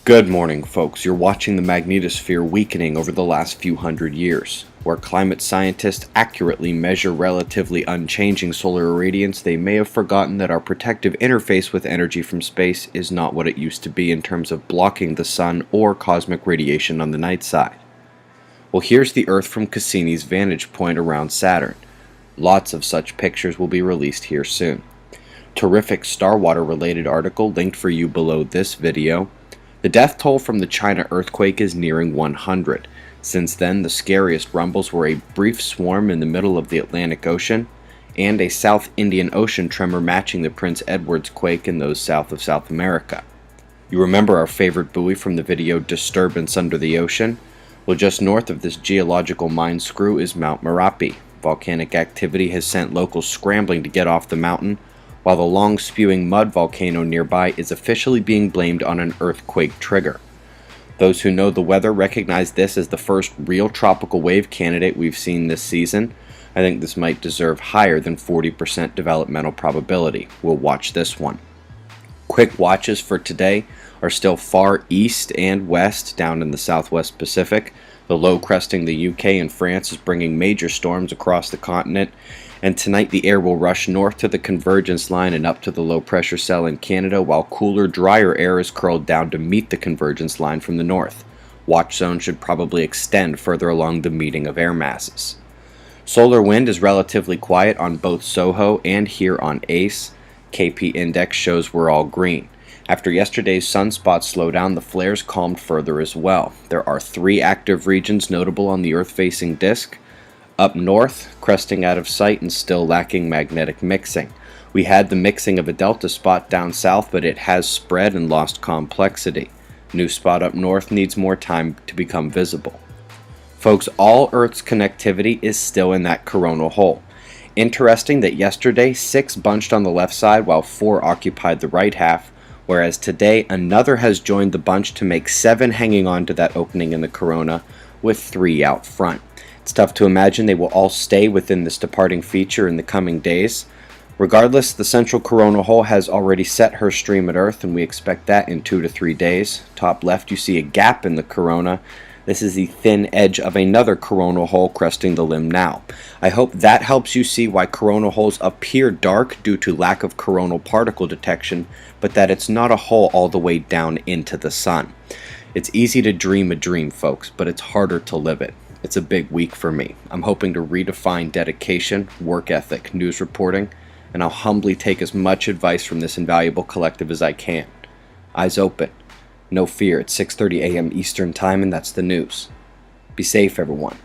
Good morning, folks. You're watching the magnetosphere weakening over the last few hundred years. Where climate scientists accurately measure relatively unchanging solar irradiance, they may have forgotten that our protective interface with energy from space is not what it used to be in terms of blocking the sun or cosmic radiation on the night side. Well, here's the Earth from Cassini's vantage point around Saturn. Lots of such pictures will be released here soon. Terrific Starwater related article linked for you below this video. The death toll from the China earthquake is nearing 100. Since then, the scariest rumbles were a brief swarm in the middle of the Atlantic Ocean and a South Indian Ocean tremor matching the Prince Edward's quake in those south of South America. You remember our favorite buoy from the video Disturbance Under the Ocean? Well, just north of this geological mine screw is Mount Merapi. Volcanic activity has sent locals scrambling to get off the mountain, while the long-spewing mud volcano nearby is officially being blamed on an earthquake trigger. Those who know the weather recognize this as the first real tropical wave candidate we've seen this season. I think this might deserve higher than 40% developmental probability. We'll watch this one. Quick watches for today are still far east and west down in the southwest Pacific. The low cresting the UK and France is bringing major storms across the continent, and tonight the air will rush north to the convergence line and up to the low pressure cell in Canada, while cooler, drier air is curled down to meet the convergence line from the north. Watch zone should probably extend further along the meeting of air masses. Solar wind is relatively quiet on both SOHO and here on ACE. KP index shows we're all green. After yesterday's sunspot slowdown, the flares calmed further as well. There are 3 active regions notable on the Earth-facing disk. Up north, cresting out of sight and still lacking magnetic mixing. We had the mixing of a delta spot down south, but it has spread and lost complexity. New spot up north needs more time to become visible. Folks, all Earth's connectivity is still in that coronal hole. Interesting that yesterday 6 bunched on the left side while 4 occupied the right half, whereas today another has joined the bunch to make 7 hanging on to that opening in the corona, with 3 out front. It's tough to imagine they will all stay within this departing feature in the coming days. Regardless, the central coronal hole has already set her stream at Earth, and we expect that in 2 to 3 days. Top left, you see a gap in the corona. This is the thin edge of another coronal hole cresting the limb now. I hope that helps you see why coronal holes appear dark due to lack of coronal particle detection, but that it's not a hole all the way down into the sun. It's easy to dream a dream, folks, but it's harder to live it. It's a big week for me. I'm hoping to redefine dedication, work ethic, news reporting, and I'll humbly take as much advice from this invaluable collective as I can. Eyes open. No fear. It's 6:30 a.m. Eastern Time, and that's the news. Be safe, everyone.